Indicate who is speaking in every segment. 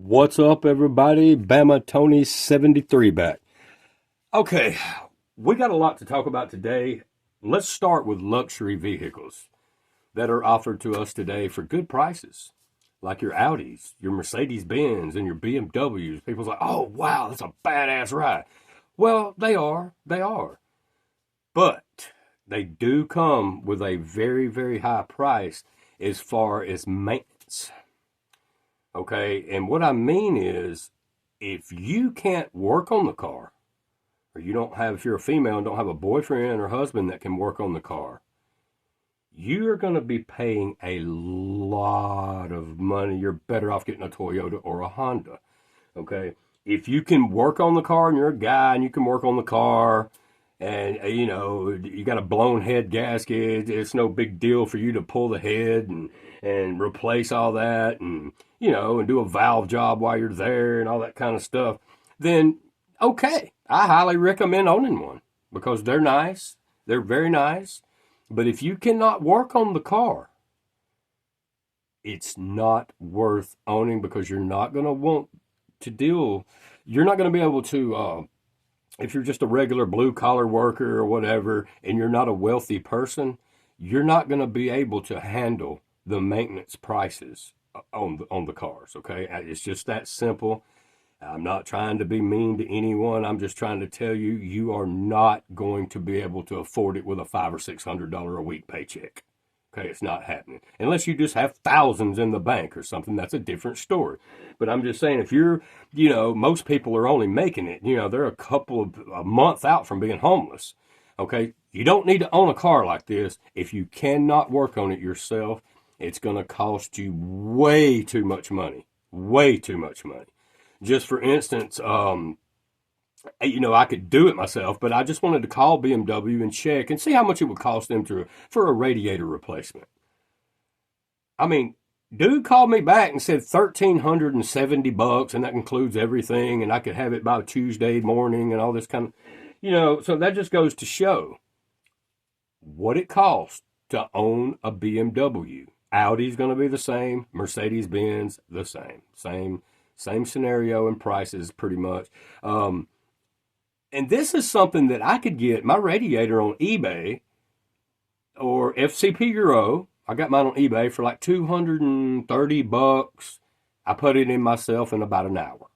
Speaker 1: What's up, everybody? Bama Tony 73 back. Okay, we got a lot to talk about today. Let's start with luxury vehicles that are offered to us today for good prices, like your Audis, your Mercedes Benz, and your BMWs. People's like, oh, wow, that's a badass ride. Well, they are. But they do come with a very, very high price as far as maintenance. Okay, and what I mean is, if you can't work on the car, or you don't have, if you're a female and don't have a boyfriend or husband that can work on the car, you're going to be paying a lot of money. You're better off getting a Toyota or a Honda. Okay, if you can work on the car and you're a guy and you can work on the car, and you got a blown head gasket, it's no big deal for you to pull the head and replace all that, and and do a valve job while you're there and all that kind of stuff, then okay, I highly recommend owning one because they're nice. They're very nice. But if you cannot work on the car, it's not worth owning because you're not going to want to deal, you're not going to be able to, if you're just a regular blue collar worker or whatever, and you're not a wealthy person, you're not going to be able to handle the maintenance prices on the cars. Okay, it's just that simple. I'm not trying to be mean to anyone. I'm just trying to tell you, you are not going to be able to afford it with a $500 or $600 a week paycheck. Okay, it's not happening unless you just have thousands in the bank or something. That's a different story. But I'm just saying, if you're, most people are only making it, they're a month out from being homeless. Okay, you don't need to own a car like this. If you cannot work on it yourself, it's going to cost you way too much money. Way too much money. Just for instance, I could do it myself, but I just wanted to call BMW and check and see how much it would cost them for a radiator replacement. I mean, dude called me back and said $1,370, and that includes everything, and I could have it by Tuesday morning and all this kind of, so that just goes to show what it costs to own a BMW. Audi's going to be the same, Mercedes Benz the same scenario and prices pretty much. And this is something that I could get my radiator on eBay or FCP Euro. I got mine on eBay for like $230. I put it in myself in about an hour.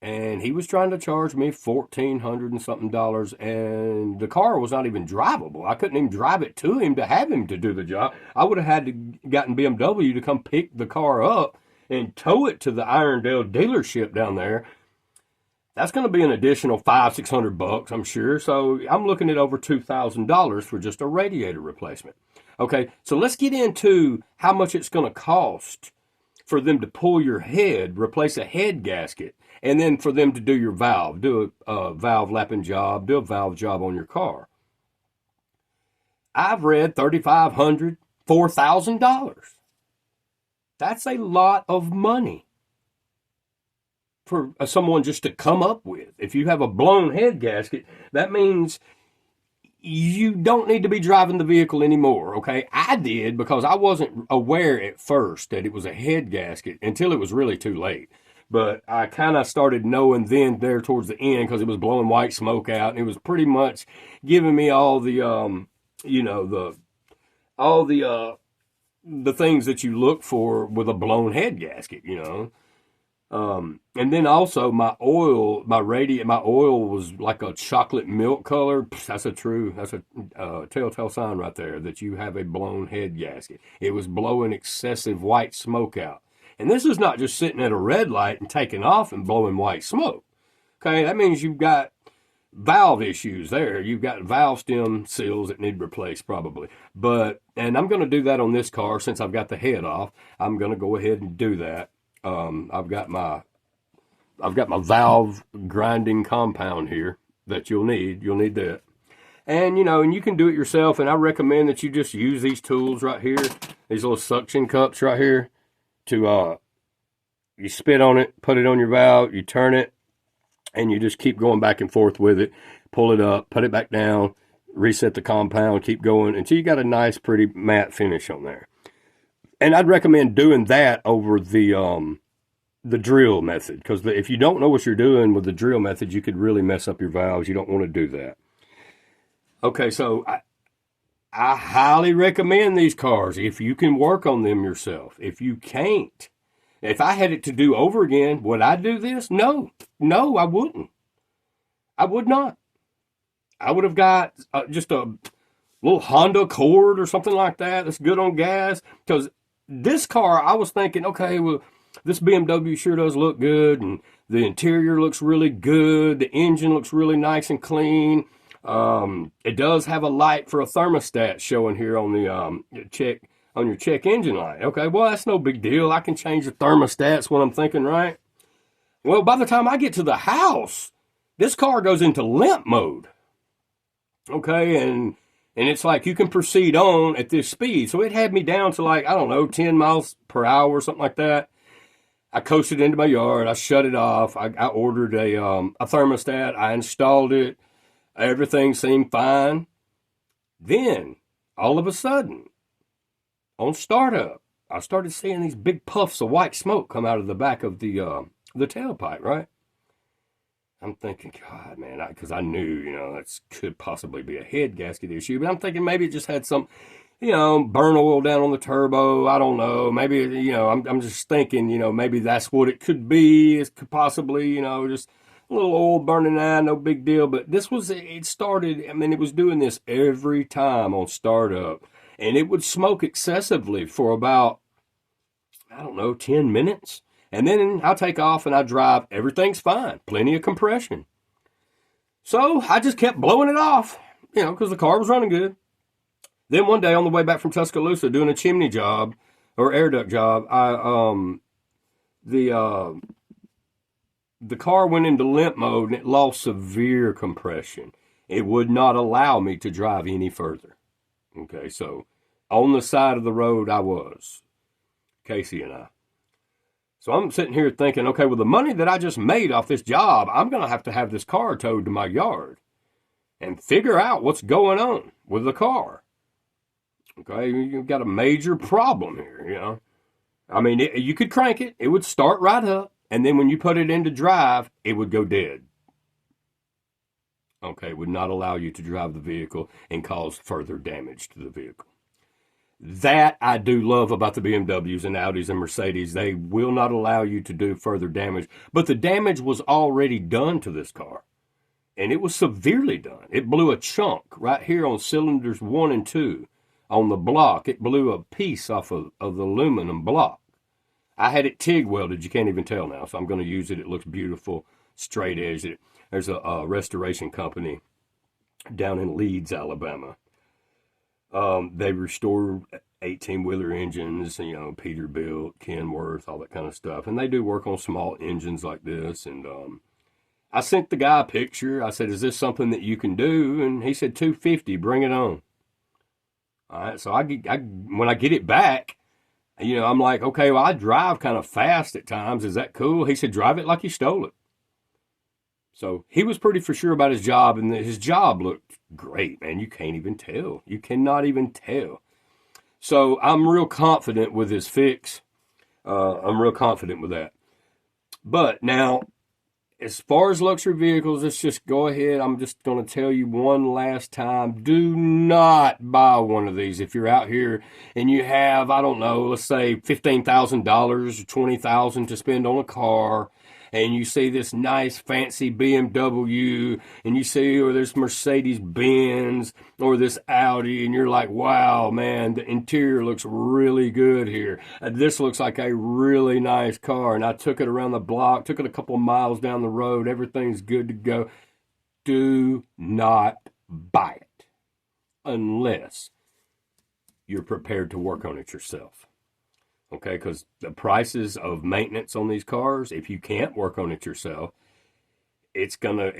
Speaker 1: And he was trying to charge me $1,400 and something dollars, and the car was not even drivable. I couldn't even drive it to him to have him to do the job. I would have had to gotten BMW to come pick the car up and tow it to the Irondale dealership down there. That's going to be an additional $500-$600, I'm sure. So I'm looking at over $2,000 for just a radiator replacement. Okay, so let's get into how much it's going to cost for them to pull your head, replace a head gasket, and then for them to do your valve, do a valve lapping job, do a valve job on your car. I've read $3,500, $4,000. That's a lot of money for someone just to come up with. If you have a blown head gasket, that means you don't need to be driving the vehicle anymore, okay? I did because I wasn't aware at first that it was a head gasket until it was really too late. But I kind of started knowing then there towards the end because it was blowing white smoke out, and it was pretty much giving me all the, the things that you look for with a blown head gasket, and then also my oil was like a chocolate milk color. That's a telltale sign right there that you have a blown head gasket. It was blowing excessive white smoke out. And this is not just sitting at a red light and taking off and blowing white smoke. Okay, that means you've got valve issues there. You've got valve stem seals that need replaced probably. And I'm going to do that on this car since I've got the head off. I'm going to go ahead and do that. I've got my valve grinding compound here that you'll need. You'll need that. And, and you can do it yourself. And I recommend that you just use these tools right here, these little suction cups right here, to, you spit on it, put it on your valve, you turn it, and you just keep going back and forth with it. Pull it up, put it back down, reset the compound, keep going until you got a nice, pretty matte finish on there. And I'd recommend doing that over the the drill method, because if you don't know what you're doing with the drill method, you could really mess up your valves. You don't want to do that. Okay, so I highly recommend these cars if you can work on them yourself. If you can't, if I had it to do over again, would I do this? No, I wouldn't. I would not. I would have got just a little Honda Accord or something like that that's good on gas. Because this car, I was thinking, okay, well, this BMW sure does look good, and the interior looks really good. The engine looks really nice and clean. It does have a light for a thermostat showing here on the check engine light. Okay, well, that's no big deal. I can change the thermostats, what I'm thinking, right? Well, by the time I get to the house, this car goes into limp mode. Okay, and it's like you can proceed on at this speed. So it had me down to like, I don't know, 10 miles per hour or something like that. I coasted into my yard. I shut it off. I ordered a thermostat. I installed it. Everything seemed fine. Then, all of a sudden, on startup, I started seeing these big puffs of white smoke come out of the back of the tailpipe, right? I'm thinking, God, man, because I knew, that could possibly be a head gasket issue. But I'm thinking maybe it just had some, burn oil down on the turbo. I don't know. Maybe, I'm just thinking, maybe that's what it could be. It could possibly, just a little oil burning out, no big deal. But it started, it was doing this every time on startup. And it would smoke excessively for about, 10 minutes. And then I'll take off and I drive. Everything's fine. Plenty of compression. So I just kept blowing it off, because the car was running good. Then one day on the way back from Tuscaloosa doing a chimney job or air duct job, the car went into limp mode and it lost severe compression. It would not allow me to drive any further. Okay, so on the side of the road I was, Casey and I. So I'm sitting here thinking, okay, well, the money that I just made off this job, I'm going to have this car towed to my yard and figure out what's going on with the car. Okay, you've got a major problem here, you could crank it. It would start right up. And then when you put it into drive, it would go dead. Okay, it would not allow you to drive the vehicle and cause further damage to the vehicle. That I do love about the BMWs and Audis and Mercedes. They will not allow you to do further damage. But the damage was already done to this car. And it was severely done. It blew a chunk right here on cylinders 1 and 2 on the block. It blew a piece off of the aluminum block. I had it TIG welded. You can't even tell now. So I'm going to use it. It looks beautiful, straight edge. There's a restoration company down in Leeds, Alabama. They restore 18-wheeler engines, Peterbilt, Kenworth, all that kind of stuff. And they do work on small engines like this. And I sent the guy a picture. I said, is this something that you can do? And he said, $250, bring it on. All right, so when I get it back, I'm like, okay, well, I drive kind of fast at times. Is that cool? He said, drive it like you stole it. So he was pretty for sure about his job, and his job looked great, man. You can't even tell. You cannot even tell. So I'm real confident with his fix. I'm real confident with that. But now, as far as luxury vehicles, let's just go ahead. I'm just going to tell you one last time. Do not buy one of these. If you're out here and you have, let's say $15,000 or $20,000 to spend on a car, and you see this nice fancy BMW, and you see, or this Mercedes-Benz, or this Audi, and you're like, wow, man, the interior looks really good here. This looks like a really nice car, and I took it around the block, took it a couple of miles down the road, everything's good to go. Do not buy it unless you're prepared to work on it yourself. Okay, because the prices of maintenance on these cars, if you can't work on it yourself, it's gonna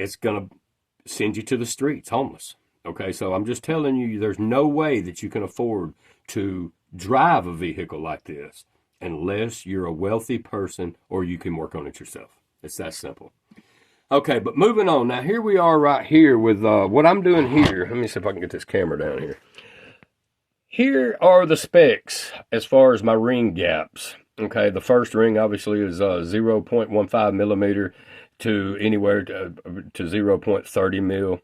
Speaker 1: send you to the streets, homeless. Okay, so I'm just telling you, there's no way that you can afford to drive a vehicle like this unless you're a wealthy person or you can work on it yourself. It's that simple. Okay, but moving on. Now, here we are right here with what I'm doing here. Let me see if I can get this camera down here. Here are the specs as far as my ring gaps Okay, the first ring obviously is 0.15 millimeter to anywhere to 0.30 mil.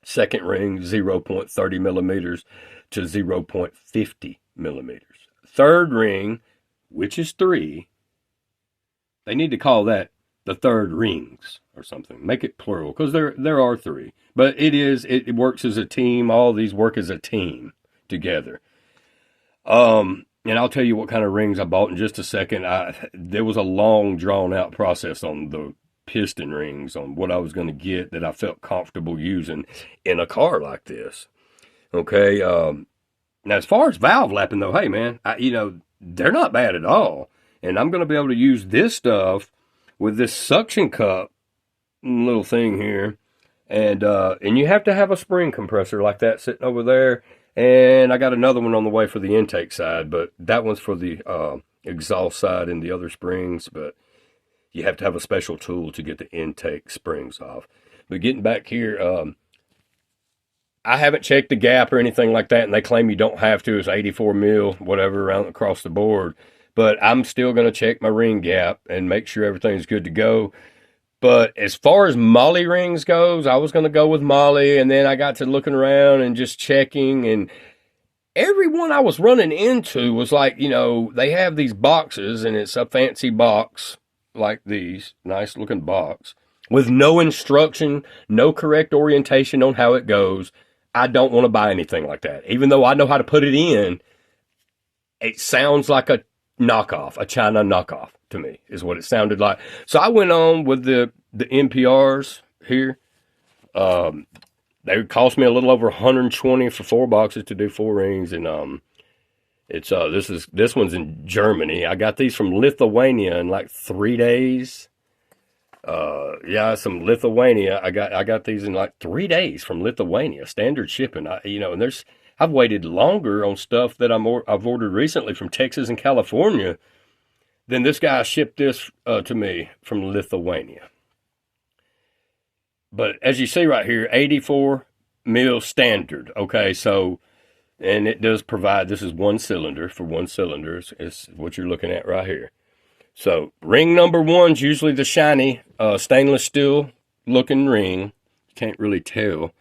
Speaker 1: Second ring, 0.30 millimeters to 0.50 millimeters. Third ring, which is 3, they need to call that the third rings or something. Make it plural because there are 3. But it works as a team. All these work as a team together. And I'll tell you what kind of rings I bought in just a second. There was a long drawn out process on the piston rings on what I was going to get that I felt comfortable using in a car like this. Okay. Now as far as valve lapping though, hey man, they're not bad at all. And I'm going to be able to use this stuff with this suction cup little thing here. And you have to have a spring compressor like that sitting over there. And I got another one on the way for the intake side, but that one's for the exhaust side and the other springs. But you have to have a special tool to get the intake springs off. But getting back here, I haven't checked the gap or anything like that, and they claim you don't have to. It's 84 mil, whatever, around across the board. But I'm still going to check my ring gap and make sure everything's good to go. But as far as Molly rings goes, I was going to go with Molly, and then I got to looking around and just checking, and everyone I was running into was like, they have these boxes, and it's a fancy box like these, nice looking box, with no instruction, no correct orientation on how it goes. I don't want to buy anything like that. Even though I know how to put it in, it sounds like a knockoff, a China knockoff to me, is what it sounded like. So I went on with the NPRs here. They cost me a little over 120 for 4 boxes to do 4 rings, and it's this one's in Germany. I got these from Lithuania in like 3 days. Yeah, some Lithuania. I got these in like 3 days from Lithuania, standard shipping. And I've waited longer on stuff that I've ordered recently from Texas and California than this guy shipped this to me from Lithuania. But as you see right here, 84 mil standard. Okay, so, and it does provide, this is 1 cylinder for 1 cylinder. It's what you're looking at right here. So ring number 1's usually the shiny stainless steel looking ring. Can't really tell.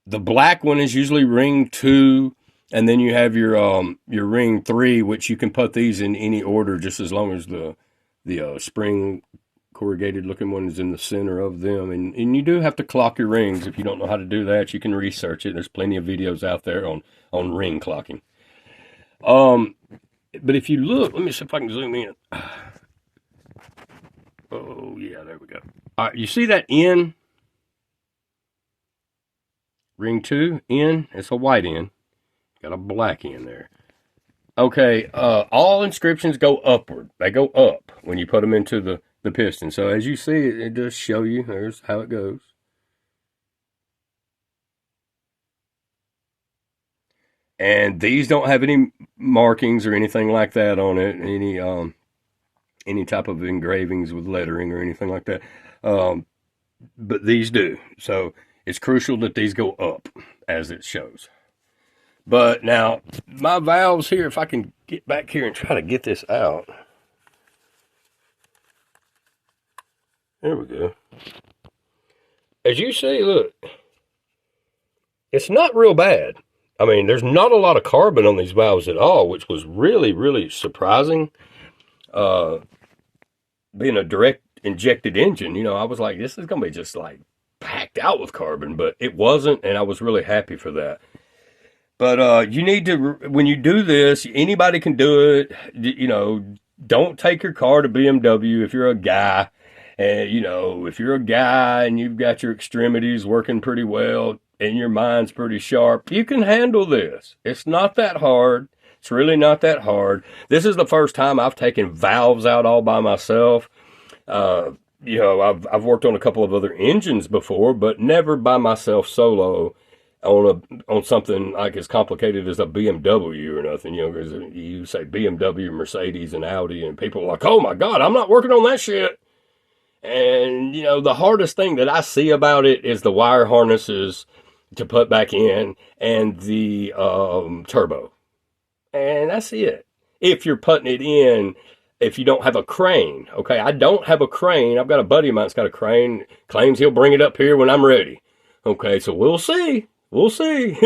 Speaker 1: The black one is usually ring 2, and then you have your ring 3, which you can put these in any order, just as long as the spring corrugated looking one is in the center of them. And you do have to clock your rings. If you don't know how to do that, you can research it. There's plenty of videos out there on ring clocking. But if you look, let me see if I can zoom in. Oh yeah, there we go. All right, you see that N? Ring 2, N, it's a white N. Got a black N there. Okay, all inscriptions go upward. They go up when you put them into the piston. So as you see, it does show you, there's how it goes. And these don't have any markings or anything like that on it, any type of engravings with lettering or anything like that. But these do. So it's crucial that these go up as it shows. But now, my valves here, if I can get back here and try to get this out. There we go. As you see, look, it's not real bad. I mean, there's not a lot of carbon on these valves at all, which was really, really surprising. Being a direct injected engine, I was like, this is going to be just like packed out with carbon, but it wasn't, and I was really happy for that. But you need to, when you do this, anybody can do it. Don't take your car to BMW if you're a guy. And, if you're a guy and you've got your extremities working pretty well and your mind's pretty sharp, you can handle this. It's not that hard. It's really not that hard. This is the first time I've taken valves out all by myself. I've worked on a couple of other engines before, but never by myself solo on something like as complicated as a BMW or nothing. Because you say BMW, Mercedes, and Audi, and people are like, oh my God, I'm not working on that shit. And, the hardest thing that I see about it is the wire harnesses to put back in and the turbo. And that's it. if you're putting it in, if you don't have a crane. Okay, I don't have a crane. I've got a buddy of mine that's got a crane, claims he'll bring it up here when I'm ready. Okay, so we'll see. We'll see.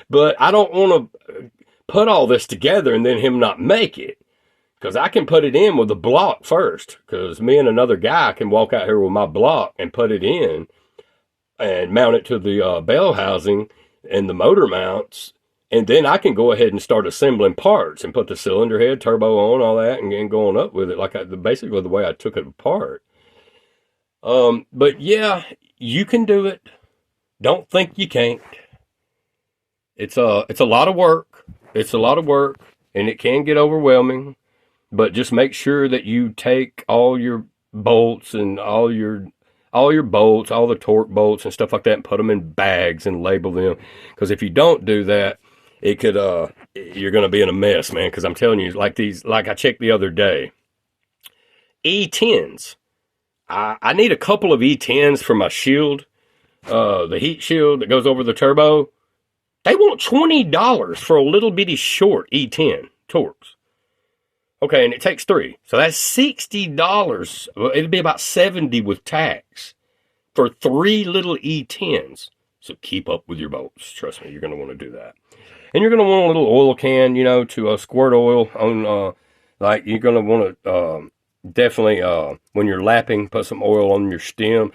Speaker 1: But I don't want to put all this together and then him not make it. Because I can put it in with a block first. Because me and another guy can walk out here with my block and put it in and mount it to the bell housing and the motor mounts. And then I can go ahead and start assembling parts and put the cylinder head, turbo on, all that, and going up with it. Like basically the way I took it apart. But yeah, you can do it. Don't think you can't. It's a lot of work. It's a lot of work, and it can get overwhelming. But just make sure that you take all your bolts and all your bolts, all the torque bolts and stuff like that, and put them in bags and label them. Because if you don't do that, it could you're going to be in a mess, man. Because I'm telling you, like I checked the other day, E10s. I need a couple of E10s for my shield, the heat shield that goes over the turbo. They want $20 for a little bitty short E10 Torx. Okay, and it takes 3. So that's $60. Well, it'd be about $70 with tax for 3 little E10s. So keep up with your bolts. Trust me, you're going to want to do that. And you're going to want a little oil can, to squirt oil on, like you're going to want to definitely, when you're lapping, put some oil on your stem.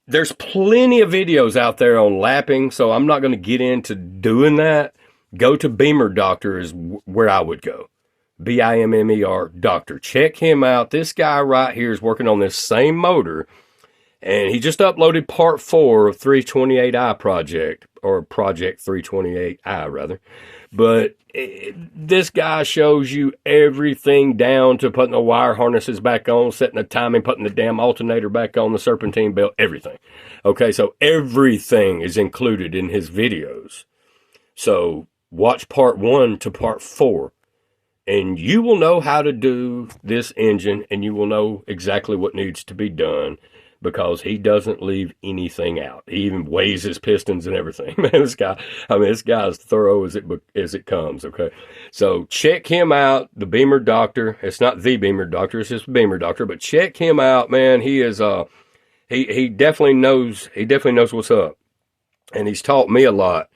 Speaker 1: There's plenty of videos out there on lapping, so I'm not going to get into doing that. Go to Beamer Doctor is where I would go. Bimmer Doctor. Check him out. This guy right here is working on this same motor, and he just uploaded part 4 of 328i project, or project 328i rather. But this guy shows you everything down to putting the wire harnesses back on, setting the timing, putting the damn alternator back on, the serpentine belt, everything. Okay, so everything is included in his videos. So watch part 1 to part 4. And you will know how to do this engine, and you will know exactly what needs to be done, because he doesn't leave anything out. He even weighs his pistons and everything. Man, this guy is thorough as it comes, okay? So check him out, the Beamer Doctor. It's not the Beamer Doctor, it's just Beamer Doctor, but check him out, man. He is he definitely knows what's up. And he's taught me a lot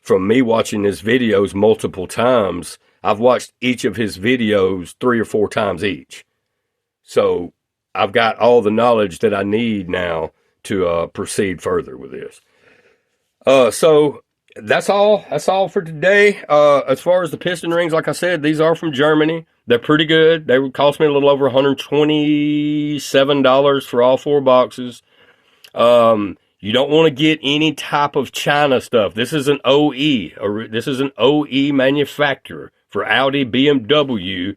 Speaker 1: from me watching his videos multiple times. I've watched each of his videos 3 or 4 times each. So I've got all the knowledge that I need now to proceed further with this. So that's all. That's all for today. As far as the piston rings, like I said, these are from Germany. They're pretty good. They would cost me a little over $127 for all 4 boxes. You don't want to get any type of China stuff. This is an OE, or this is an OE manufacturer for Audi, BMW,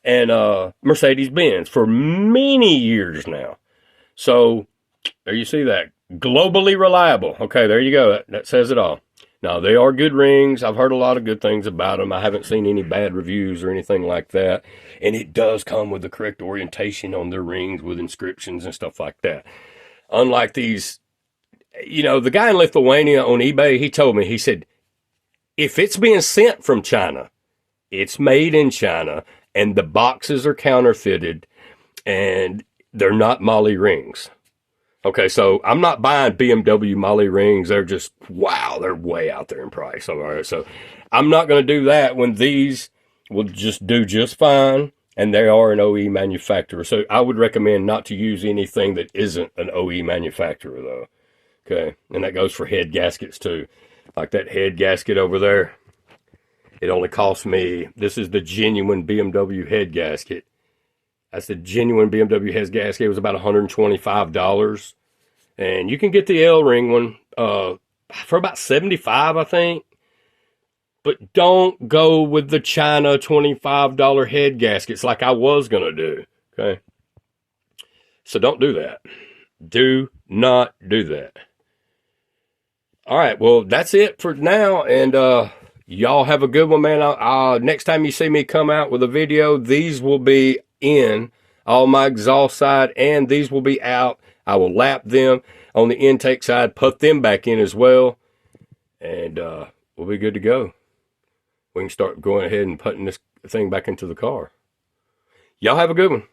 Speaker 1: and Mercedes-Benz for many years now. So there you see that. Globally reliable. Okay, there you go. That says it all. Now, they are good rings. I've heard a lot of good things about them. I haven't seen any bad reviews or anything like that. And it does come with the correct orientation on their rings with inscriptions and stuff like that. Unlike these, the guy in Lithuania on eBay, he told me, he said, if it's being sent from China, it's made in China, and the boxes are counterfeited, and they're not Moly rings. Okay, so I'm not buying BMW Moly rings. They're just, wow, they're way out there in price. All right, so I'm not going to do that when these will just do just fine, and they are an OE manufacturer. So I would recommend not to use anything that isn't an OE manufacturer, though. Okay, and that goes for head gaskets, too. Like that head gasket over there. It only cost me, this is the genuine BMW head gasket. That's the genuine BMW head gasket. It was about $125. And you can get the L-ring one for about $75, I think. But don't go with the China $25 head gaskets like I was going to do. Okay? So don't do that. Do not do that. All right, well, that's it for now. And, y'all have a good one, man. Next time you see me come out with a video, these will be in on my exhaust side, and these will be out. I will lap them on the intake side, put them back in as well, and we'll be good to go. We can start going ahead and putting this the thing back into the car. Y'all have a good one.